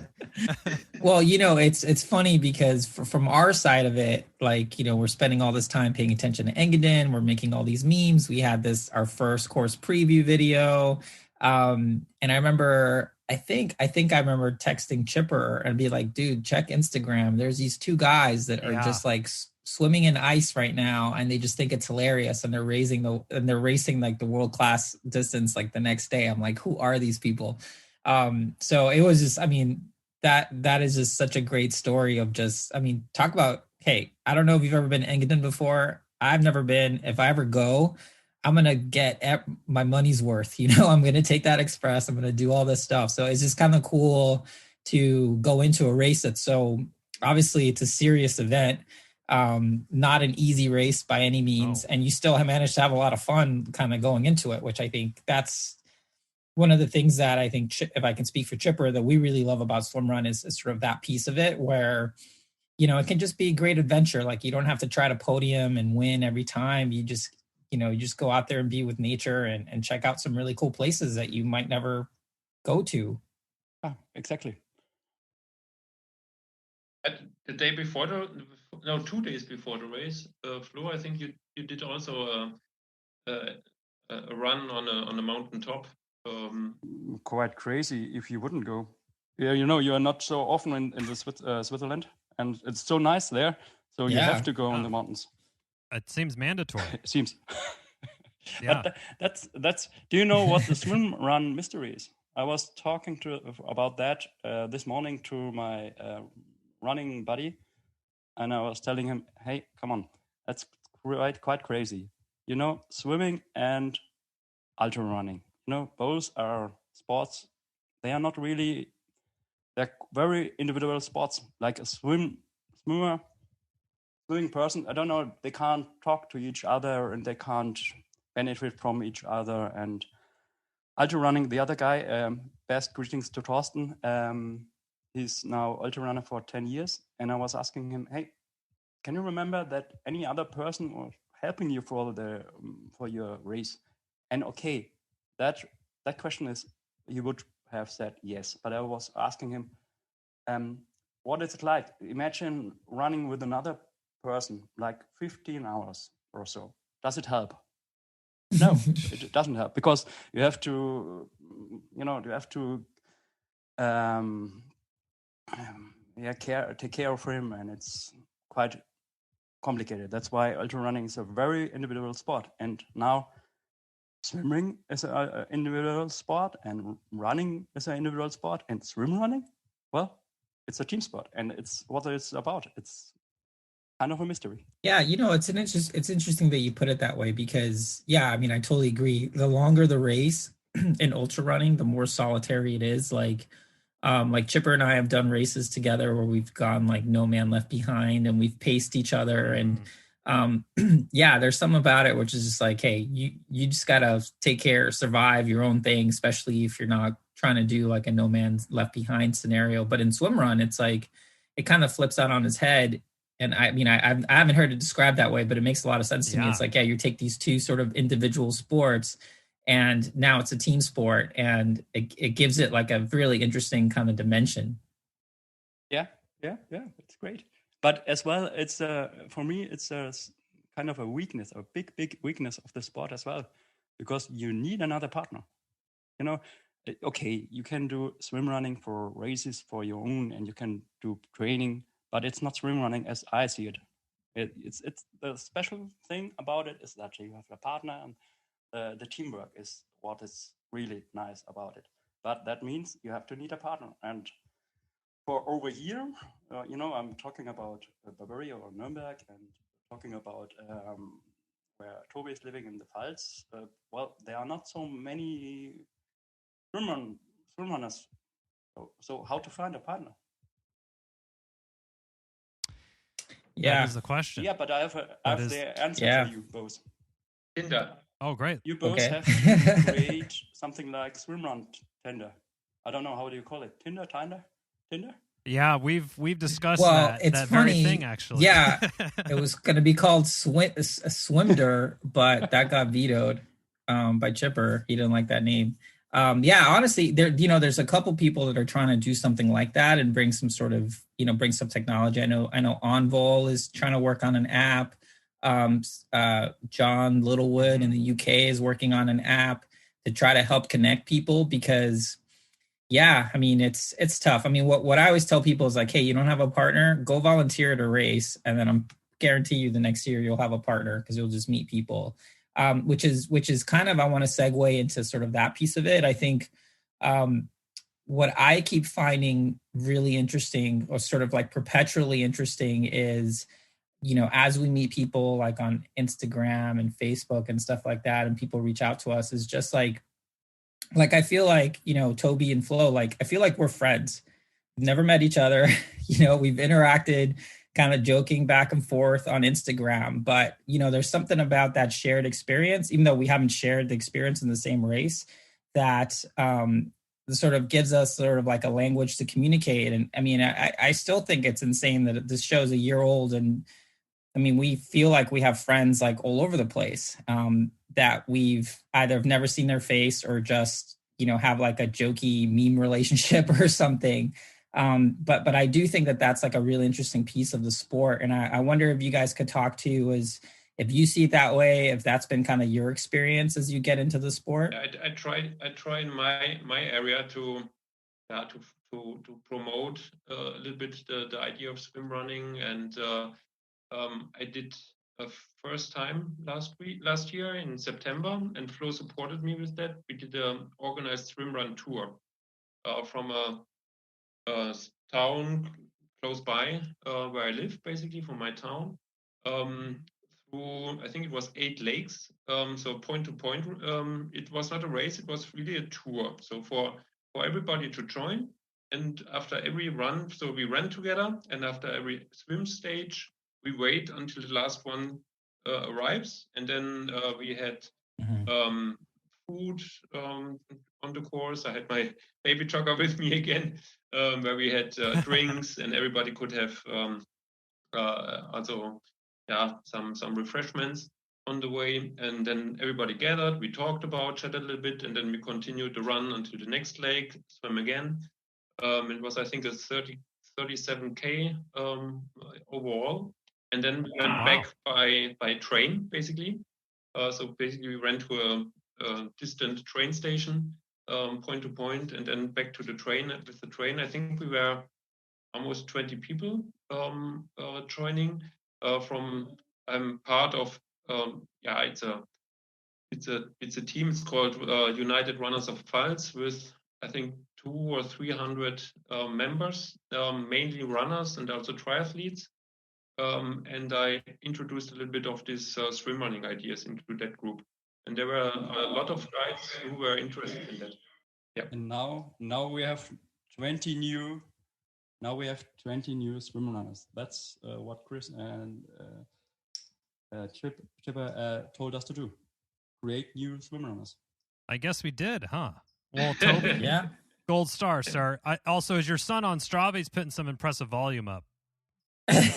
Well, it's funny because from our side of it, like, we're spending all this time paying attention to Engadin. We're making all these memes. We had our first course preview video. And I remember, I think I remember texting Chipper and be like, dude, check Instagram. There's these two guys that are just like swimming in ice right now, and they just think it's hilarious, and they're racing like the world-class distance like the next day. I'm like, who are these people? So it was just, that is just such a great story of just, talk about, hey, I don't know if you've ever been to Engadin before. I've never been. If I ever go, I'm going to get my money's worth. I'm going to take that express. I'm going to do all this stuff. So it's just kind of cool to go into a race that's so, obviously it's a serious event. Not an easy race by any means. And you still have managed to have a lot of fun kind of going into it, which I think that's one of the things that I think, if I can speak for Chipper, that we really love about Swimrun is sort of that piece of it where, you know, it can just be a great adventure. Like, you don't have to try to podium and win every time. You just, you know, you just go out there and be with nature and check out some really cool places that you might never go to. Ah, exactly. The day before 2 days before the race, Flo, I think you did also a run on a mountain top. Quite crazy if you wouldn't go. Yeah, you know, you are not so often in the Switzerland, and it's so nice there. So you have to go on the mountains. It seems mandatory. It seems. Yeah. But that's. Do you know what the Swimrun mystery is? I was talking about that this morning to my running buddy, and I was telling him, "Hey, come on, that's quite crazy. You know, swimming and ultra running. You know, both are sports. They are not really. They're very individual sports. Like a swimming person, I don't know. They can't talk to each other, and they can't benefit from each other. And ultra running, the other guy, best greetings to Torsten. He's now ultra runner for 10 years, and I was asking him, hey, can you remember that any other person was helping you for your race? And okay, that question is, he would have said yes, but I was asking him, what is it like? Imagine running with another person like 15 hours or so. Does it help? No, it doesn't help, because you have to, take care of him, and it's quite complicated. That's why ultra running is a very individual sport. And now swimming is an individual sport, and running is an individual sport, and swim running, well, it's a team sport, and it's what it's about. It's kind of a mystery. Yeah, you know, it's interesting that you put it that way, because I mean, I totally agree. The longer the race in ultra running, the more solitary it is. Like Chipper and I have done races together where we've gone like no man left behind, and we've paced each other. And there's something about it which is just like, hey, you just gotta take care, survive your own thing, especially if you're not trying to do like a no man's left behind scenario. But in Swimrun, it's like it kind of flips out on its head. And I mean, I haven't heard it described that way, but it makes a lot of sense to me. It's like, you take these two sort of individual sports, and now it's a team sport, and it gives it like a really interesting kind of dimension. Yeah, it's great. But as well, it's for me, it's a kind of a weakness, a big weakness of the sport as well, because you need another partner. You know, okay, you can do swim running for races for your own, and you can do training, but it's not swim running as I see it. It's the special thing about it is that you have a partner, and the teamwork is what is really nice about it. But that means you have to need a partner. And for over here, I'm talking about Bavaria or Nuremberg, and talking about where Toby is living in the Pfalz. There are not so many swim runners. So how to find a partner? Yeah, that is the question. Yeah, but I have the answer for you both. Tinder. Oh, great. You both have to create something like Swimrun Tinder. I don't know, how do you call it? Tinder? Yeah, we've discussed it's that funny. very thing, actually. Yeah, it was going to be called Swimder, but that got vetoed by Chipper. He didn't like that name. Honestly, there's a couple people that are trying to do something like that and bring some sort of, bring some technology. I know Envol is trying to work on an app. John Littlewood in the UK is working on an app to try to help connect people, because I mean, it's tough. I mean, what I always tell people is like, hey, you don't have a partner, go volunteer at a race, and then I'm guarantee you the next year you'll have a partner, because you'll just meet people. Which is kind of, I want to segue into sort of that piece of it. I think what I keep finding really interesting, or sort of like perpetually interesting, is, as we meet people like on Instagram and Facebook and stuff like that, and people reach out to us, is just like I feel like, Toby and Flo, like I feel like we're friends. We've never met each other. We've interacted kind of joking back and forth on Instagram, but there's something about that shared experience, even though we haven't shared the experience in the same race, that sort of gives us sort of like a language to communicate. And I mean, I still think it's insane that this show's a year old, and I mean, we feel like we have friends like all over the place that we've either never seen their face or just, you know, have like a jokey meme relationship or something. But I do think that that's like a really interesting piece of the sport. And I wonder if you guys could talk to if you see it that way, if that's been kind of your experience as you get into the sport. I try in my area to promote a little bit the idea of swim running, and I did a first time last year in September, and Flo supported me with that. We did an organized swimrun tour from a town close by where I live, basically from my town, through, I think it was 8 lakes. So point to point, it was not a race, it was really a tour. So for everybody to join. And after every run, so we ran together, and after every swim stage, we wait until the last one arrives. And then we had food on the course. I had my baby jogger with me again, where we had drinks, and everybody could have some refreshments on the way. And then everybody gathered, we talked about, chatted a little bit, and then we continued the run until the next lake, swim again. It was, I think, a 37K overall. And then we went back by train, basically. So basically we ran to a distant train station, point to point, and then back to the train. With the train, I think we were almost 20 people joining. I'm part of it's a team. It's called United Runners of Pfalz, with I think 200 or 300 members, mainly runners and also triathletes. And I introduced a little bit of this swim running ideas into that group, and there were a lot of guys who were interested in that. Yeah. And now we have 20 new. Now we have 20 new swim runners. That's what Chris and Chipper told us to do. Create new swim runners. I guess we did, huh? Well, Toby, yeah, gold star, sir. Also, is your son on Strava? He's putting some impressive volume up. He's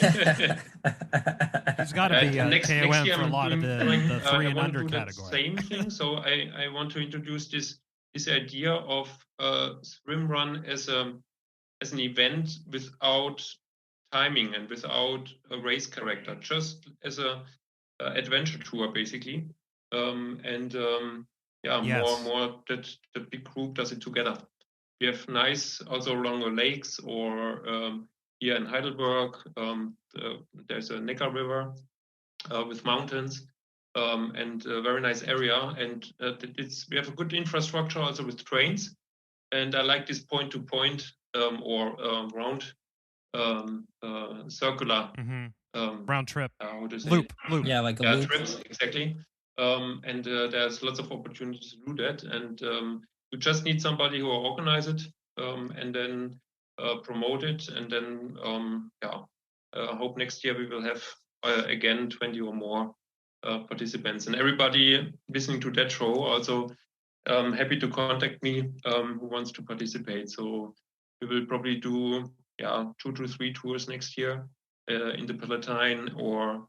got to be a KOM for a lot of the 3 and under category. Same thing. So I want to introduce this idea of swim run as an event without timing and without a race character, just as a adventure tour, basically. Yes. more that the big group does it together. We have nice also along the lakes, or here in Heidelberg, there's a Neckar River with mountains, and a very nice area. And we have a good infrastructure also with trains. And I like this point-to-point or round circular round trip loop. Yeah, like a loop. Trips, exactly. And there's lots of opportunities to do that. And you just need somebody who will organize it, and then promote it, and then hope next year we will have again 20 or more participants. And everybody listening to that show also happy to contact me who wants to participate. So we will probably do 2 to 3 tours next year in the Palatine, or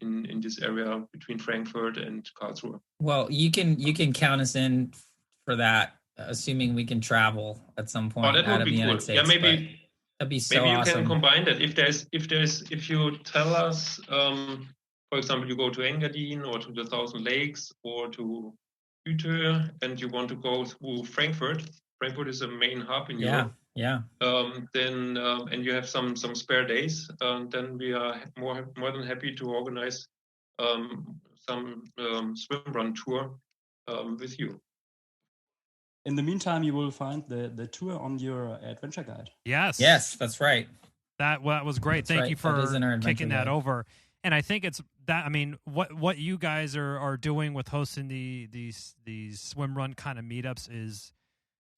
in this area between Frankfurt and Karlsruhe. Well, you can count us in for that, assuming we can travel at some point out of the United States. Yeah, maybe that'd be so awesome. Maybe you can combine that. If you tell us, for example, you go to Engadin or to the Thousand Lakes or to Utö, and you want to go through Frankfurt. Frankfurt is a main hub in Europe. Yeah. Then and you have some spare days, then we are more than happy to organize some swim run tour with you. In the meantime, you will find the tour on your adventure guide. Yes, that's right. That was great. Thank you for kicking that over. And I think it's that. I mean, what you guys are doing with hosting these swim run kind of meetups is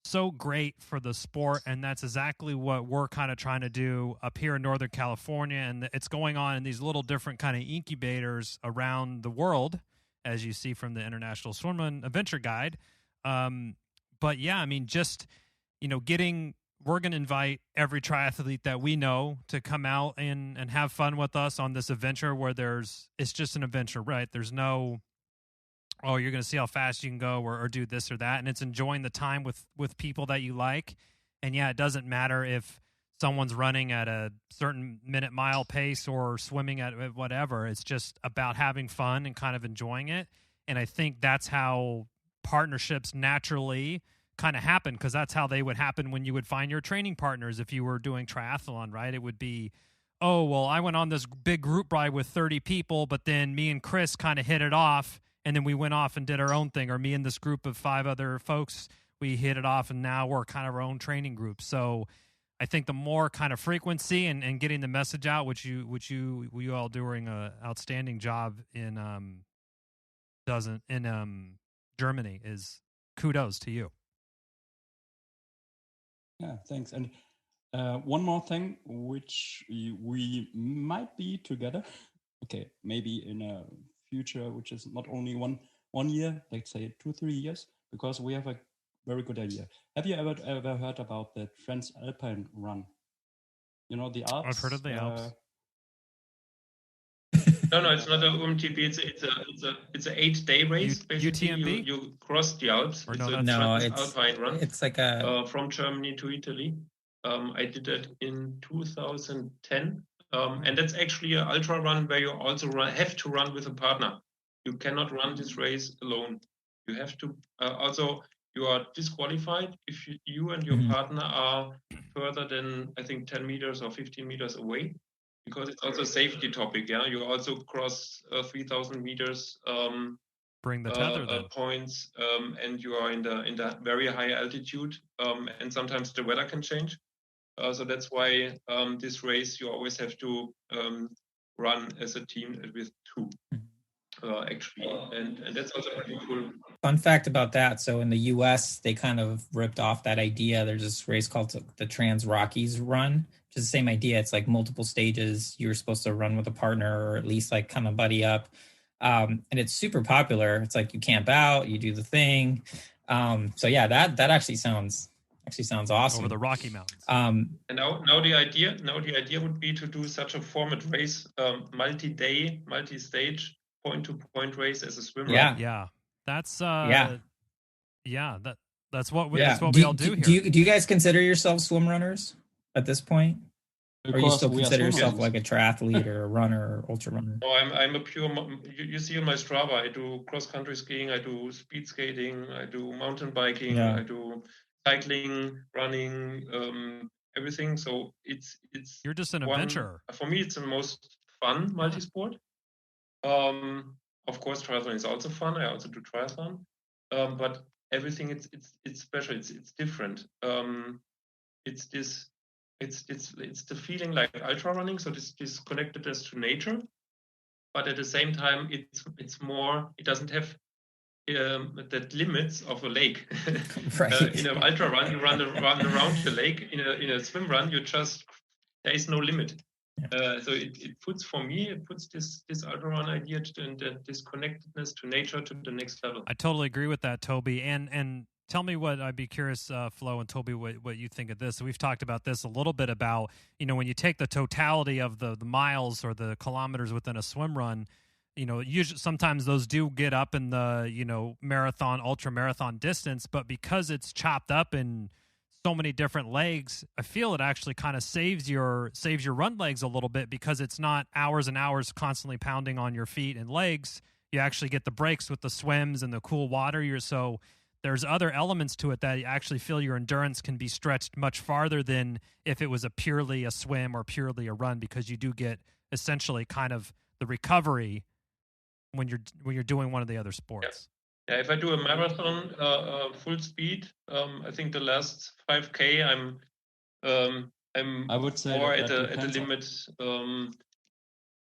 so great for the sport, and that's exactly what we're kind of trying to do up here in Northern California. And it's going on in these little different kind of incubators around the world, as you see from the International Swimrun Adventure Guide. But yeah, I mean, just, we're going to invite every triathlete that we know to come out and have fun with us on this adventure where it's just an adventure, right? There's no, oh, you're going to see how fast you can go or do this or that. And it's enjoying the time with people that you like. And yeah, it doesn't matter if someone's running at a certain mile pace or swimming at whatever. It's just about having fun and kind of enjoying it. And I think that's how partnerships naturally kind of happen, because that's how they would happen when you would find your training partners if you were doing triathlon, right? It would be, oh, well, I went on this big group ride with 30 people, but then me and Chris kind of hit it off, and then we went off and did our own thing. Or me and this group of 5 other folks, we hit it off, and now we're kind of our own training group. So I think the more kind of frequency and getting the message out, which you all doing an outstanding job in Germany, is kudos to you. Yeah, thanks. And one more thing, which we might be together. Okay, maybe in a future, which is not only one year, let's say 2-3 years, because we have a very good idea. Have you ever heard about the Transalpine Run? You know, the Alps. I've heard of the Alps. No, it's not a UMTB. It's a 8-day race. Basically, UTMB? You cross the Alps. Or it's Alpine run. It's like a from Germany to Italy. I did that in 2010, and that's actually an ultra run where you also have to run with a partner. You cannot run this race alone. You have to also. You are disqualified if you and your partner are further than, I think, 10 meters or 15 meters away, because it's also a safety topic. Yeah, you also cross 3,000 meters. Bring the tether then. Points, and you are in the very high altitude, and sometimes the weather can change. So that's why this race you always have to run as a team with 2. Actually, and that's also pretty cool. Fun fact about that. So in the US, they kind of ripped off that idea. There's this race called the Trans Rockies Run, which is the same idea. It's like multiple stages. You're supposed to run with a partner, or at least like kind of buddy up. And it's super popular. It's like you camp out, you do the thing. So yeah, that actually sounds awesome. Over the Rocky Mountains. And now the idea would be to do such a format race, multi-day, multi-stage, point-to-point race as a swim run. Yeah. That's that's what we all do here. Do you guys consider yourselves swim runners at this point? Or you still consider yourself like a triathlete or a runner or ultra runner? No, I'm a pure. You see on my Strava, I do cross-country skiing, I do speed skating, I do mountain biking, I do cycling, running, everything. So it's. You're just an adventurer. For me, it's the most fun multi-sport. Of course, triathlon is also fun. I also do triathlon, but everything it's special. It's different. It's the feeling like ultra running. So this connectedness to nature, but at the same time, it's more. It doesn't have the limits of a lake. Right. In an ultra run, you run around the lake. In a swim run, there is no limit. So it puts this ultra run idea and this connectedness to nature to the next level. I totally agree with that, Toby. And tell me what, I'd be curious, Flo and Toby, what you think of this. We've talked about this a little bit about, when you take the totality of the miles or the kilometers within a swim run, usually sometimes those do get up in the, marathon, ultra marathon distance, but because it's chopped up in so many different legs, I feel it actually kind of saves your run legs a little bit, because it's not hours and hours constantly pounding on your feet and legs. You actually get the breaks with the swims and the cool water. So there's other elements to it that you actually feel your endurance can be stretched much farther than if it was purely a swim or purely a run, because you do get essentially kind of the recovery when you're doing one of the other sports. Yeah, if I do a marathon full speed, I think the last 5K I would say more at the limit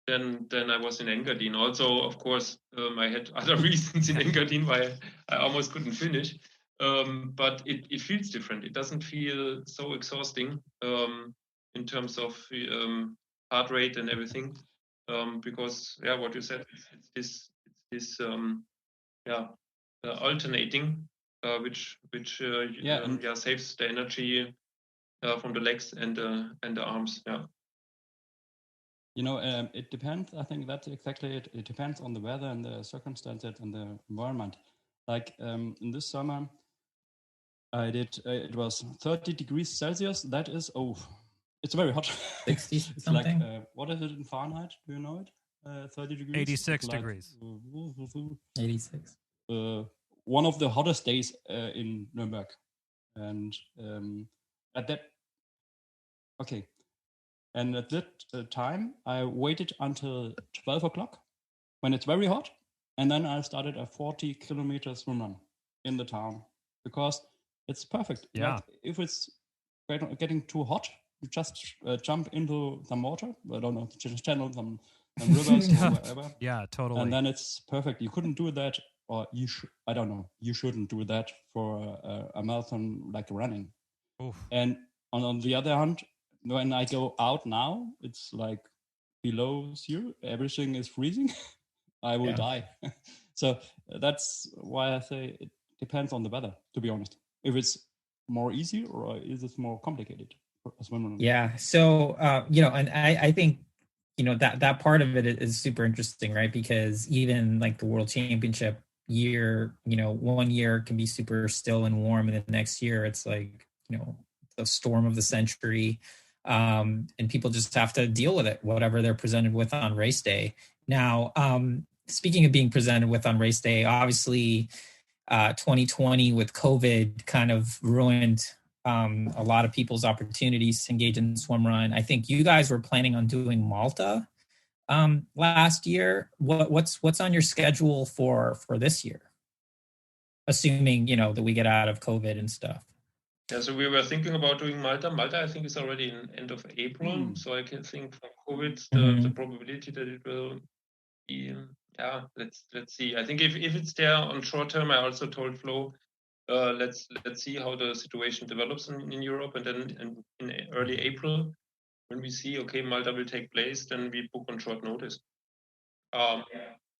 than I was in Engadine. Also, of course, I had other reasons in Engadine why I almost couldn't finish. But it feels different. It doesn't feel so exhausting in terms of heart rate and everything. Because what you said, it's this alternating. which saves the energy from the legs and the arms. Yeah. It depends. I think that's exactly it. It depends on the weather and the circumstances and the environment. Like in this summer, I did. It was 30 degrees Celsius. That is it's very hot. 60 it's something. Like what is it in Fahrenheit? Do you know it? 30 degrees. 86 degrees. 86. One of the hottest days in Nuremberg, and at that. Okay. And at that time, I waited until 12 o'clock when it's very hot. And then I started a 40-kilometer swim run in the town because it's perfect. Yeah. Like if it's getting too hot, you just jump into some water. I don't know, channel, some rivers or whatever. Yeah, totally. And then it's perfect. You couldn't do that, or I don't know, you shouldn't do that for a marathon like running. Oof. And on the other hand, when I go out now, it's like below zero. Everything is freezing. I will die. So that's why I say it depends on the weather, to be honest. If it's more easy or is it more complicated for a swimmer? Yeah. So, and I think, that part of it is super interesting, right? Because even like the World Championship year, 1 year can be super still and warm. And the next year it's like, the storm of the century. And people just have to deal with it, whatever they're presented with on race day. Now, speaking of being presented with on race day, obviously 2020 with COVID kind of ruined a lot of people's opportunities to engage in swim run. I think you guys were planning on doing Malta last year. What's on your schedule for this year? Assuming, that we get out of COVID and stuff. Yeah, so we were thinking about doing Malta. Malta, I think, is already in end of April. So I can think from COVID, the probability that it will be, let's see. I think if it's there on short term, I also told Flo, let's see how the situation develops in Europe, and then in early April, when we see, okay, Malta will take place, then we book on short notice. I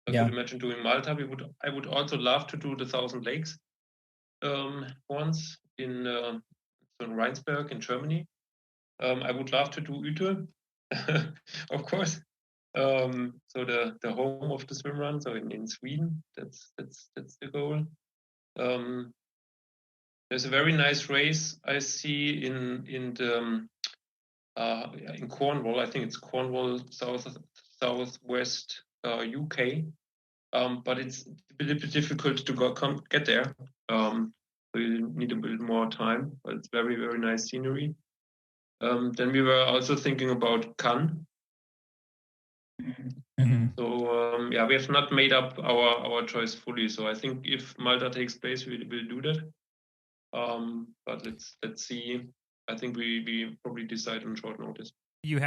could imagine doing Malta. I would also love to do the 1,000 Lakes once in Rheinsberg in Germany. I would love to do Uete, of course. So the home of the swim run, so in Sweden, that's the goal. There's a very nice race I see in Cornwall. I think it's Cornwall, southwest UK. But it's a little bit difficult to get there. So you need a bit more time, but it's very, very nice scenery. Then we were also thinking about Cannes. Mm-hmm. So we have not made up our choice fully. So I think if Malta takes place, we will do that. But let's see. I think we probably decide on short notice. You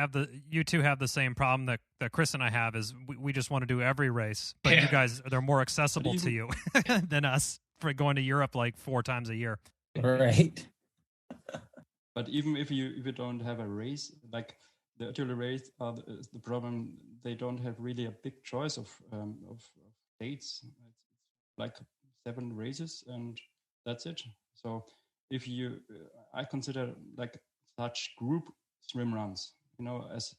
two have the same problem that Chris and I have, is we just want to do every race, but you guys, they're more accessible to you than us for going to Europe like 4 times a year. Right. But even if you don't have a race, like the artillery race, the problem, they don't have really a big choice of dates. It's like 7 races and that's it. So if I consider like such group swim runs, as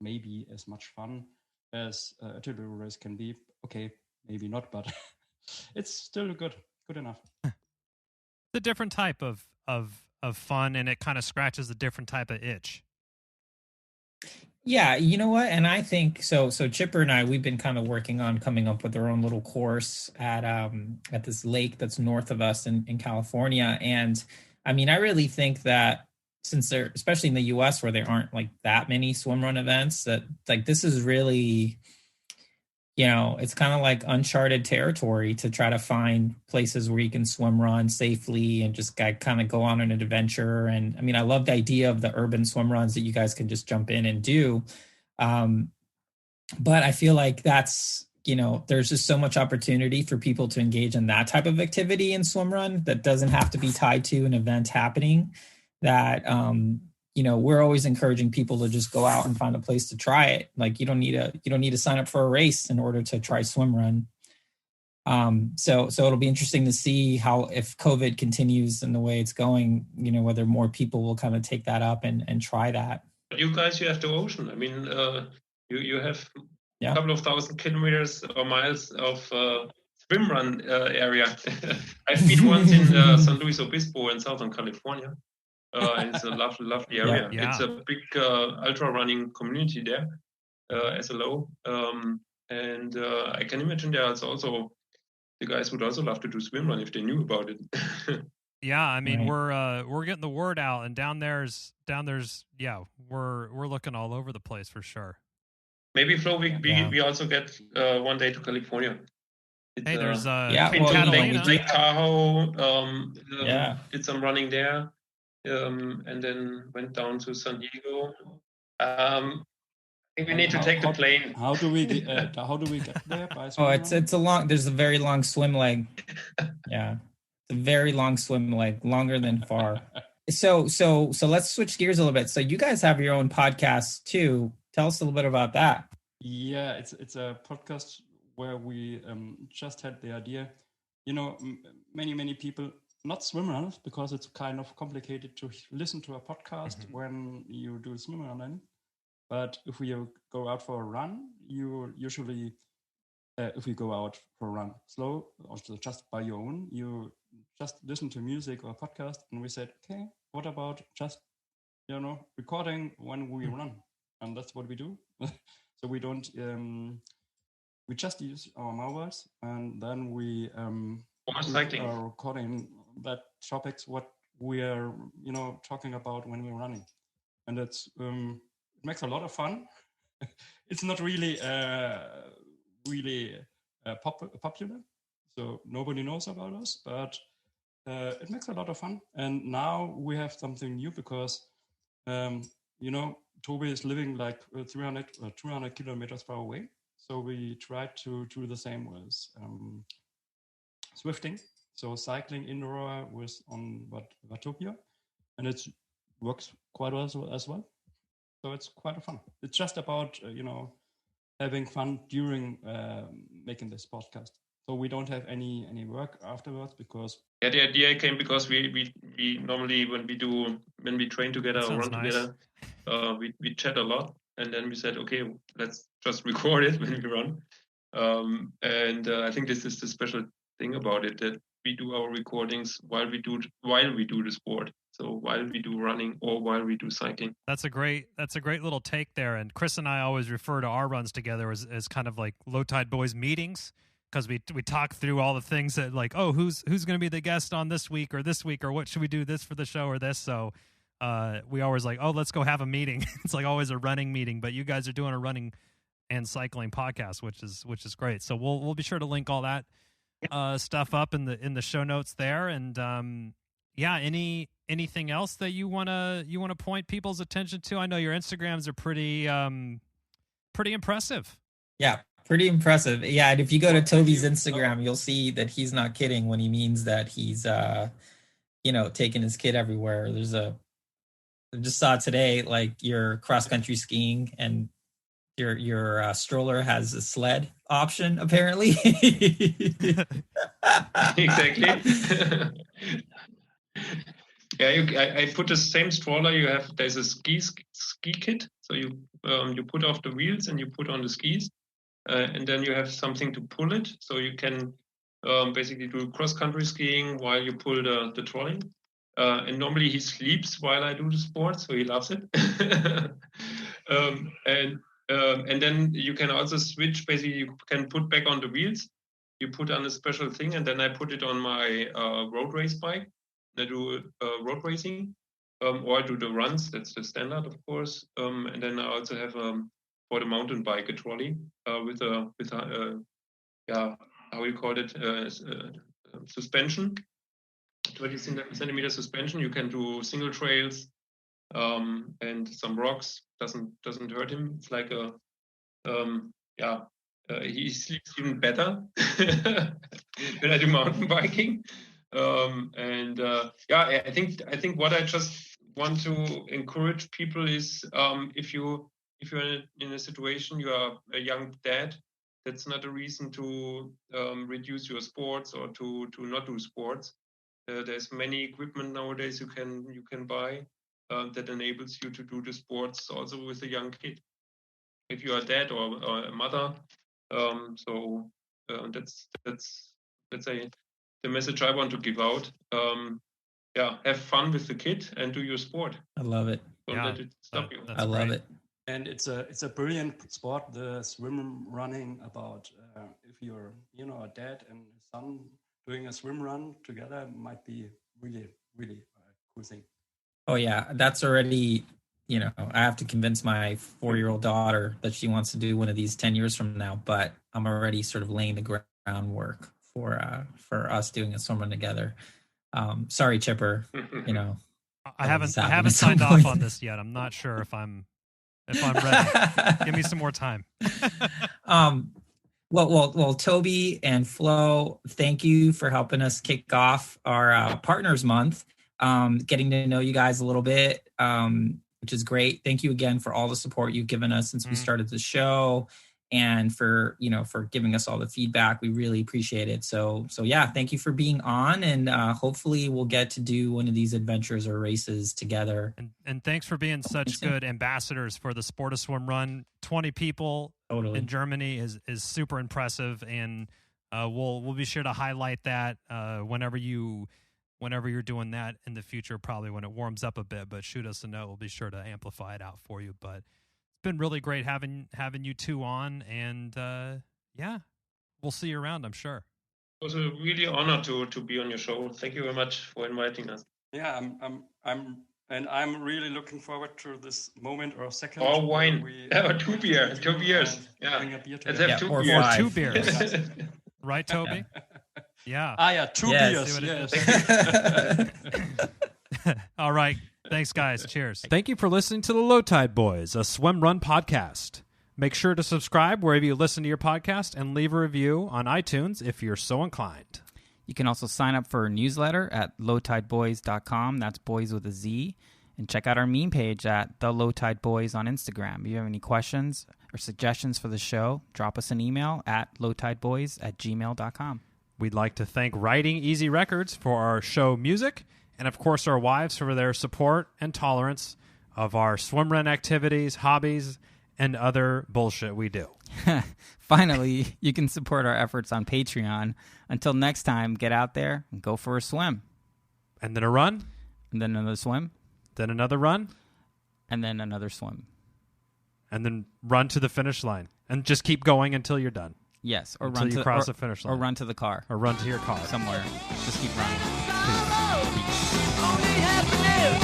maybe as much fun as a artillery race can be. Okay, maybe not, but it's still good enough. It's a different type of fun, and it kind of scratches a different type of itch. Yeah, you know what? And I think so Chipper and I, we've been kind of working on coming up with our own little course at this lake that's north of us in California. And I mean, I really think that since they're, especially in the US where there aren't like that many swim run events, that like this is really, it's kind of like uncharted territory to try to find places where you can swim run safely and just kind of go on an adventure. And I mean, I love the idea of the urban swim runs that you guys can just jump in and do. But I feel like that's, there's just so much opportunity for people to engage in that type of activity in swim run that doesn't have to be tied to an event happening, that, we're always encouraging people to just go out and find a place to try it. Like you don't need to sign up for a race in order to try swim run. So it'll be interesting to see how, if COVID continues in the way it's going, whether more people will kind of take that up and try that. But you guys, you have the ocean. I mean, you have a couple of 1,000 kilometers or miles of swimrun area. I've been once in San Luis Obispo in Southern California. And it's a lovely area. Yeah. It's a big ultra running community there, as a low. And I can imagine there's also the guys would also love to do swimrun if they knew about it. Yeah, I mean, right. we're getting the word out, and down there's we're looking all over the place for sure. Maybe Flo, we also get one day to California. Hey, there's Lake Tahoe. Did some running there, and then went down to San Diego. I think we need to take the plane. How do we get there? There's a very long swim leg. Yeah, it's a very long swim leg, longer than far. So let's switch gears a little bit. So you guys have your own podcast too. Tell us a little bit about that. Yeah, it's a podcast where we just had the idea. Many people, not swimrunners, because it's kind of complicated to listen to a podcast when you do swimrunning. But if we go out for a run, you usually, if we go out for a run slow, or just by your own, you just listen to music or podcast. And we said, okay, what about just, recording when we run? And that's what we do. So we don't, we just use our mobiles, and then we are recording that topics, what we are, talking about when we're running. And it's, it makes a lot of fun. It's not really popular, so nobody knows about us, but it makes a lot of fun. And now we have something new because Toby is living like 300 or 200 kilometers far away, so we tried to do the same with swifting, so cycling indoor on Watopia, and it works quite well as well. So it's quite fun. It's just about, having fun during making this podcast. So we don't have any work afterwards because... Yeah, the idea came because we normally, when we train together or run together, we chat a lot. And then we said, okay, let's just record it when we run. And I think this is the special thing about it, that we do our recordings while we do the sport. So while we do running or while we do cycling. That's a great little take there. And Chris and I always refer to our runs together as kind of like Low Tide Boyz meetings, because we talk through all the things that, like, oh, who's going to be the guest on this week, or what should we do this for the show or this. So we always like, oh, let's go have a meeting. It's like always a running meeting, but you guys are doing a running and cycling podcast, which is great. So we'll be sure to link all that stuff up in the show notes there. And anything else that you wanna point people's attention to? I know your Instagrams are pretty impressive. Yeah, pretty impressive. Yeah, and if you go to Toby's Instagram, you'll see that he's not kidding when he means that he's taking his kid everywhere. I just saw today, like, your cross country skiing, and your stroller has a sled option apparently. Exactly. Yeah, I put the same stroller you have. There's a ski kit, so you put off the wheels and you put on the skis, and then you have something to pull it, so you can basically do cross country skiing while you pull the trolley. And normally he sleeps while I do the sport, so he loves it. And then you can also switch. Basically, you can put back on the wheels. You put on a special thing, and then I put it on my road race bike. I do road racing, or I do the runs. That's the standard, of course. And then I also have for the mountain bike a trolley with how you call it, suspension, 20 centimeter suspension. You can do single trails and some rocks. Doesn't hurt him. It's like he sleeps even better when I do mountain biking. I think what I just want to encourage people is if you're in a situation, you are a young dad, that's not a reason to reduce your sports or to not do sports. There's many equipment nowadays you can buy that enables you to do the sports also with a young kid. If you are dad or a mother, that's the message I want to give out. Have fun with the kid and do your sport. I love it. Don't let it stop you. I love it. And it's a brilliant sport, the swim running. About if you're a dad and son doing a swim run together, might be really cool thing. Oh yeah, that's already. I have to convince my 4-year-old daughter that she wants to do one of these 10 years from now. But I'm already sort of laying the groundwork for us doing a swim run together. Sorry, Chipper. I haven't signed off on this yet. I'm not sure if I'm ready. Give me some more time. Well, Toby and Flo, thank you for helping us kick off our Partners Month. Getting to know you guys a little bit, which is great. Thank you again for all the support you've given us since we started the show, and for giving us all the feedback. We really appreciate it. So yeah, thank you for being on, and hopefully we'll get to do one of these adventures or races together. And thanks for being such good ambassadors for the Sport of Swim Run. 20 people in Germany is super impressive, and we'll be sure to highlight that whenever you're doing that in the future, probably when it warms up a bit. But shoot us a note. We'll be sure to amplify it out for you. But it's been really great having you two on, and we'll see you around, I'm sure. It was a really honor to be on your show. Thank you very much for inviting us. Yeah, I'm really looking forward to this moment or second. Or wine. 2 beers. 2 beers. Yeah. Let's have 2 beers. Or 2 beers. Right, Toby? Yeah. 2 beers. Yes. All right. Thanks, guys. Cheers. Thank you for listening to the Low Tide Boyz, a Swimrun podcast. Make sure to subscribe wherever you listen to your podcast and leave a review on iTunes if you're so inclined. You can also sign up for our newsletter at lowtideboyz.com. That's boys with a Z. And check out our meme page at The Low Tide Boyz on Instagram. If you have any questions or suggestions for the show, drop us an email at lowtideboyz@gmail.com. We'd like to thank Writing Easy Records for our show music, and of course our wives for their support and tolerance of our swimrun activities, hobbies, and other bullshit we do. Finally, you can support our efforts on Patreon. Until next time, get out there and go for a swim. And then a run. And then another swim. Then another run. And then another swim. And then run to the finish line. And just keep going until you're done. Yes, or until run you to cross the finish line. Or run to the car. Or run to your car. Somewhere. Just keep running. Peace. Only happiness.